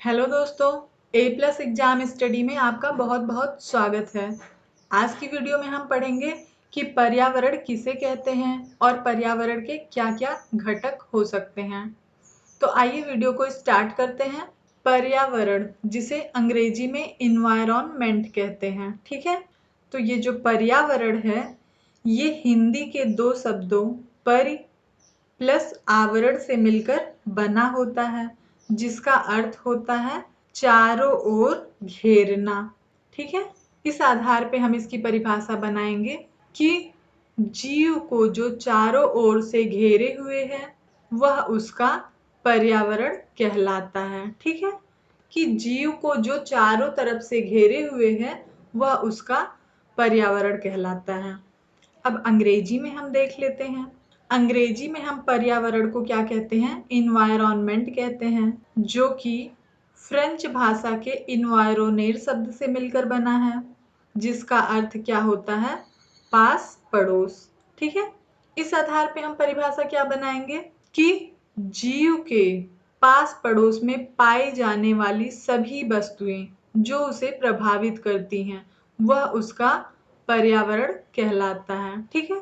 Hello दोस्तों, ए plus exam study में आपका बहुत बहुत स्वागत है। आज की वीडियो में हम पढ़ेंगे कि पर्यावरण किसे कहते हैं और पर्यावरण के क्या क्या घटक हो सकते हैं। तो आइए वीडियो को स्टार्ट करते हैं। पर्यावरण, जिसे अंग्रेजी में इन्वायरमेंट कहते हैं, ठीक है। तो ये जो पर्यावरण है, ये हिंदी के दो शब्दों परि प्लस आवरण से मिलकर बना होता है, जिसका अर्थ होता है चारों ओर घेरना। ठीक है। इस आधार पे हम इसकी परिभाषा बनाएंगे कि जीव को जो चारों ओर से घेरे हुए है वह उसका पर्यावरण कहलाता है। ठीक है, कि जीव को जो चारों तरफ से घेरे हुए है वह उसका पर्यावरण कहलाता है। अब अंग्रेजी में हम देख लेते हैं। अंग्रेजी में हम पर्यावरण को क्या कहते हैं? इन्वायरमेंट कहते हैं, जो कि फ्रेंच भाषा के इन्वायरोनेर शब्द से मिलकर बना है, जिसका अर्थ क्या होता है? पास पड़ोस। ठीक है। इस आधार पे हम परिभाषा क्या बनाएंगे कि जीव के पास पड़ोस में पाई जाने वाली सभी वस्तुएं जो उसे प्रभावित करती हैं वह उसका पर्यावरण कहलाता है। ठीक है,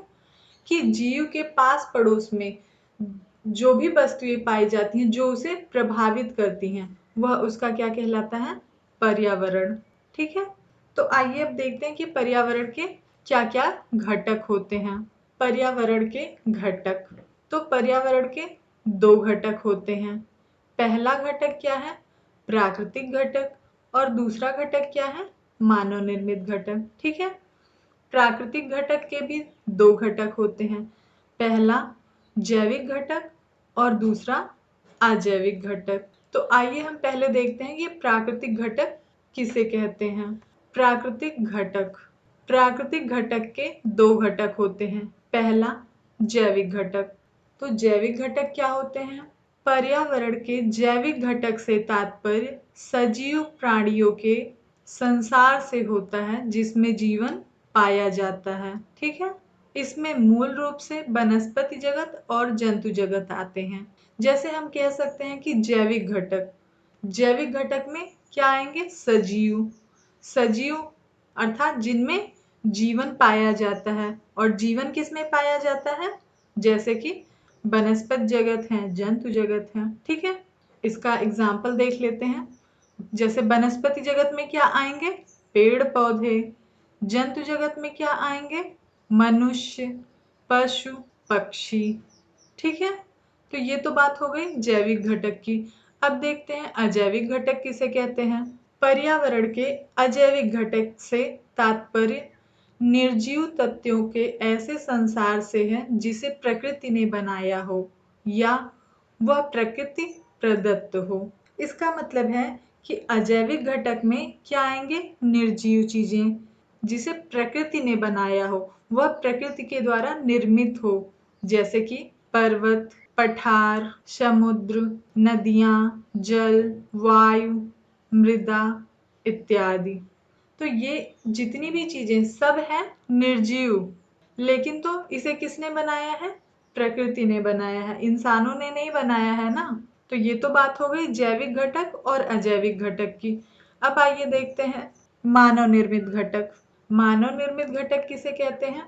कि जीव के पास पड़ोस में जो भी वस्तुएं पाई जाती हैं जो उसे प्रभावित करती हैं वह उसका क्या कहलाता है? पर्यावरण। ठीक है। तो आइए अब देखते हैं कि पर्यावरण के क्या क्या घटक होते हैं। पर्यावरण के घटक, तो पर्यावरण के दो घटक होते हैं। पहला घटक क्या है? प्राकृतिक घटक, और दूसरा घटक क्या है? मानव निर्मित घटक। ठीक है। प्राकृतिक घटक के भी दो घटक होते हैं। पहला जैविक घटक और दूसरा अजैविक घटक। तो आइए हम पहले देखते हैं कि प्राकृतिक घटक किसे कहते हैं। प्राकृतिक घटक, प्राकृतिक घटक के दो घटक होते हैं। पहला जैविक घटक। तो जैविक घटक क्या होते हैं? पर्यावरण के जैविक घटक से तात्पर्य सजीव प्राणियों के संसार से होता है जिसमें जीवन पाया जाता है। ठीक है। इसमें मूल रूप से वनस्पति जगत और जंतु जगत आते हैं। जैसे हम कह सकते हैं कि जैविक घटक, जैविक घटक में क्या आएंगे? सजीव, सजीव अर्थात जिनमें जीवन पाया जाता है। और जीवन किसमें पाया जाता है? जैसे कि वनस्पत जगत है, जंतु जगत है। ठीक है। इसका एग्जाम्पल देख लेते हैं। जैसे वनस्पति जगत में क्या आएंगे? पेड़ पौधे। जंतु जगत में क्या आएंगे? मनुष्य, पशु, पक्षी। ठीक है। तो ये तो बात हो गई जैविक घटक की। अब देखते हैं अजैविक घटक किसे कहते हैं। पर्यावरण के अजैविक घटक से तात्पर्य निर्जीव तत्वों के ऐसे संसार से है जिसे प्रकृति ने बनाया हो या वह प्रकृति प्रदत्त हो। इसका मतलब है कि अजैविक घटक में क्या आएंगे? निर्जीव चीजें जिसे प्रकृति ने बनाया हो, वह प्रकृति के द्वारा निर्मित हो, जैसे कि पर्वत, पठार, समुद्र, नदियां, जल, वायु, मृदा इत्यादि। तो ये जितनी भी चीजें सब है निर्जीव, लेकिन तो इसे किसने बनाया है? प्रकृति ने बनाया है, इंसानों ने नहीं बनाया है ना। तो ये तो बात हो गई जैविक घटक और अजैविक घटक की। अब आइए देखते हैं मानव निर्मित घटक। मानव निर्मित घटक किसे कहते हैं?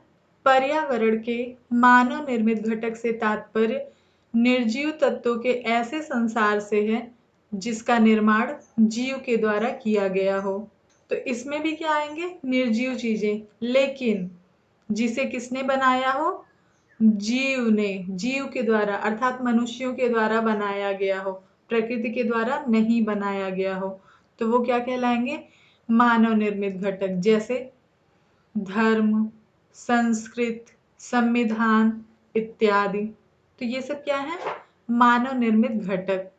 पर्यावरण के मानव निर्मित घटक से तात्पर्य निर्जीव तत्वों के ऐसे संसार से है जिसका निर्माण जीव के द्वारा किया गया हो। तो इसमें भी क्या आएंगे? निर्जीव चीजें, लेकिन जिसे किसने बनाया हो? जीव ने, जीव के द्वारा अर्थात मनुष्यों के द्वारा बनाया गया हो, प्रकृति के द्वारा नहीं बनाया गया हो। तो वो क्या कहलाएंगे? मानव निर्मित घटक। जैसे धर्म, संस्कृत, संविधान इत्यादि। तो ये सब क्या है? मानव निर्मित घटक।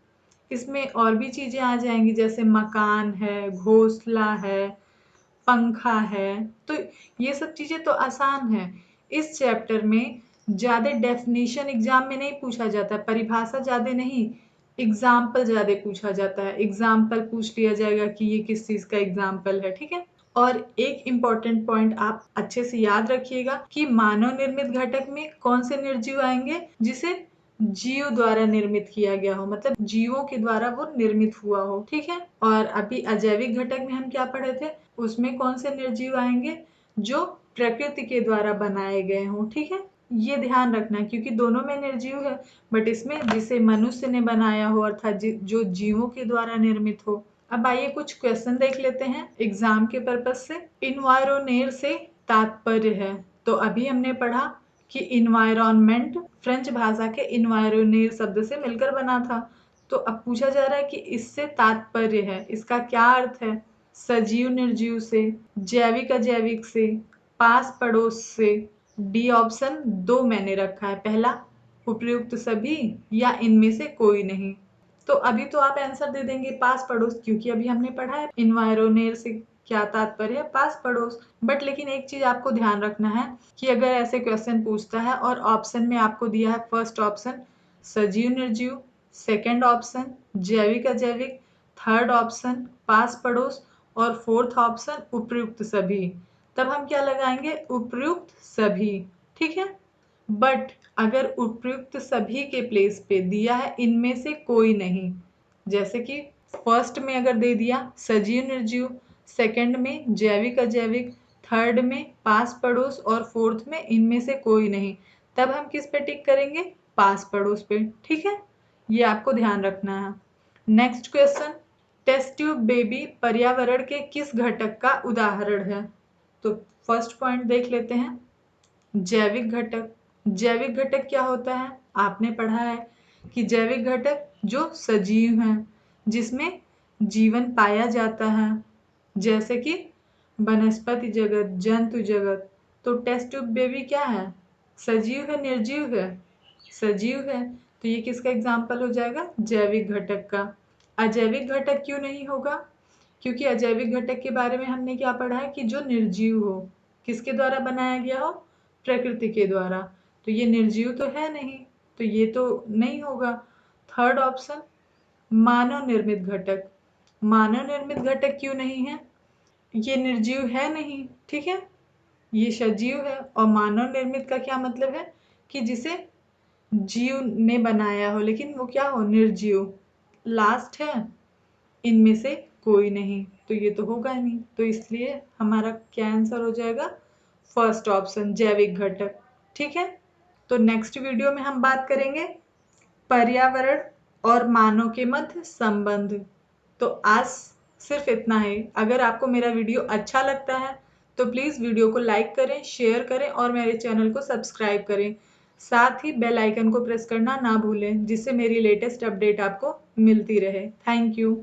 इसमें और भी चीजें आ जाएंगी, जैसे मकान है, घोंसला है, पंखा है। तो ये सब चीजें तो आसान है। इस चैप्टर में ज्यादा डेफिनेशन एग्जाम में नहीं पूछा जाता, परिभाषा ज्यादा नहीं, एग्जाम्पल ज्यादा पूछा जाता है। एग्जाम्पल पूछ लिया जाएगा कि ये किस चीज का एग्जाम्पल है। ठीक है। और एक इम्पॉर्टेंट पॉइंट आप अच्छे से याद रखिएगा कि मानव निर्मित घटक में कौन से निर्जीव आएंगे? जिसे जीव द्वारा निर्मित किया गया हो, मतलब जीवों के द्वारा वो निर्मित हुआ हो। ठीक है। और अभी अजैविक घटक में हम क्या पढ़े थे, उसमें कौन से निर्जीव आएंगे, जो प्रकृति के द्वारा बनाए गए हों। ठीक है, ये ध्यान रखना है क्योंकि दोनों में निर्जीव है, बट इसमें जिसे मनुष्य ने बनाया हो अर्थात जो जीवों के द्वारा निर्मित हो। अब आइए कुछ क्वेश्चन देख लेते हैं एग्जाम के पर्पज से। इन्वायरोनेर से तात्पर्य है, तो अभी हमने पढ़ा कि इन्वायरमेंट फ्रेंच भाषा के इन्वायरोनेर शब्द से मिलकर बना था। तो अब पूछा जा रहा है कि इससे तात्पर्य है, इसका क्या अर्थ है। सजीव निर्जीव से, जैविक अजैविक से, पास पड़ोस से। डी ऑप्शन दो मैंने रखा है, पहला उपयुक्त सभी या इनमें से कोई नहीं। तो अभी तो आप आंसर दे देंगे पास पड़ोस, क्योंकि अभी हमने पढ़ा है इन्वायरोनेर से क्या तात्पर्य है, पास पड़ोस। बट लेकिन एक चीज आपको ध्यान रखना है कि अगर ऐसे क्वेश्चन पूछता है और ऑप्शन में आपको दिया है फर्स्ट ऑप्शन सजीव निर्जीव, सेकंड ऑप्शन जैविक अजैविक, थर्ड ऑप्शन पास पड़ोस और फोर्थ ऑप्शन उपयुक्त सभी, तब हम क्या लगाएंगे, उपयुक्त सभी। ठीक है। बट अगर उपयुक्त सभी के प्लेस पे दिया है इनमें से कोई नहीं, जैसे कि फर्स्ट में अगर दे दिया सजीव निर्जीव, सेकंड में जैविक अजैविक, थर्ड में पास पड़ोस और फोर्थ में इनमें से कोई नहीं, तब हम किस पे टिक करेंगे, पास पड़ोस पे। ठीक है, ये आपको ध्यान रखना है। Next question, test tube baby पर्यावरण के किस घटक का उदाहरण है। तो फर्स्ट पॉइंट देख लेते हैं, जैविक घटक। जैविक घटक क्या होता है, आपने पढ़ा है कि जैविक घटक जो सजीव हैं, जिसमें जीवन पाया जाता है, जैसे कि वनस्पति जगत, जंतु जगत। तो टेस्ट ट्यूब बेबी क्या है, सजीव है निर्जीव है, सजीव है। तो ये किसका एग्जाम्पल हो जाएगा, जैविक घटक का। अजैविक घटक क्यों नहीं होगा, क्योंकि अजैविक घटक के बारे में हमने क्या पढ़ा है कि जो निर्जीव हो, किसके द्वारा बनाया गया हो, प्रकृति के द्वारा। तो ये निर्जीव तो है नहीं, तो ये तो नहीं होगा। थर्ड ऑप्शन मानव निर्मित घटक। मानव निर्मित घटक क्यों नहीं है, ये निर्जीव है नहीं। ठीक है, ये सजीव है। और मानव निर्मित का क्या मतलब है कि जिसे जीव ने बनाया हो लेकिन वो क्या हो, निर्जीव। लास्ट है इनमें से कोई नहीं, तो ये तो होगा नहीं, तो इसलिए हमारा क्या आंसर हो जाएगा, फर्स्ट ऑप्शन जैविक घटक। ठीक है, तो नेक्स्ट वीडियो में हम बात करेंगे पर्यावरण और मानव के मध्य संबंध। तो आज सिर्फ इतना ही। अगर आपको मेरा वीडियो अच्छा लगता है तो प्लीज़ वीडियो को लाइक करें, शेयर करें और मेरे चैनल को सब्सक्राइब करें। साथ ही बेल आइकन को प्रेस करना ना भूलें, जिससे मेरी लेटेस्ट अपडेट आपको मिलती रहे। Thank you.